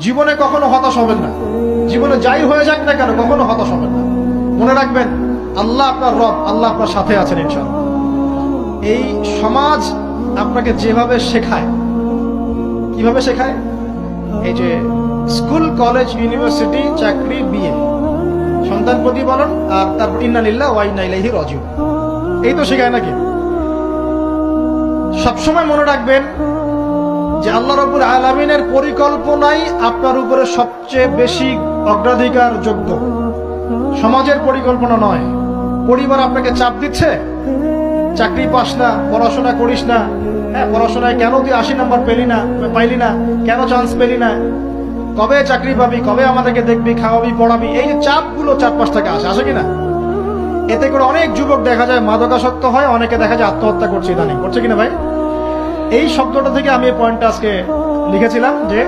জীবনে কখনো হতাশ হবেন না। জীবনে যাই হয়ে যাক না কেন কখনো হতাশ হবেন না। মনে রাখবেন আল্লাহ আপনার রব, আল্লাহ আপনার সাথে আছেন ইনশাআল্লাহ। এই সমাজ আপনাকে যেভাবে শেখায়, কিভাবে শেখায়, এই যে স্কুল, কলেজ, ইউনিভার্সিটি, চাকরি, বিয়ে, সন্তান প্রতিপালন, আর তারপর ইন্না লিল্লাহি ওয়া ইন্না ইলাইহি রাজিউন, এই তো শেখায় নাকি? সবসময় মনে রাখবেন যে আল্লাহ রাব্বুল আলামিনের পরিকল্পনাই আপনার উপরে সবচেয়ে বেশি অগ্রাধিকার যোগ্য, সমাজের পরিকল্পনা নয়। পরিবার আপনাকে চাপ দিচ্ছে, চাকরি পাস না, পড়াশোনা করিস না, হ্যাঁ পড়াশোনায় কেন তুই 80 নাম্বার পাইলি না, কেন চান্স পেলি না, কবে চাকরি পাবি, কবে আমাদেরকে দেখবি, খাওয়াবি, পড়াবি, এই যে চাপগুলো চারপাশ থেকে আসে কিনা, এতে করে অনেক যুবক দেখা যায় মাদকাসক্ত হয়, অনেকে দেখা যায় আত্মহত্যা করছে, ইদানিং করছে কিনা ভাই? এই শব্দটা থেকে আমি এই পয়েন্টটা আজকে লিখেছিলাম যে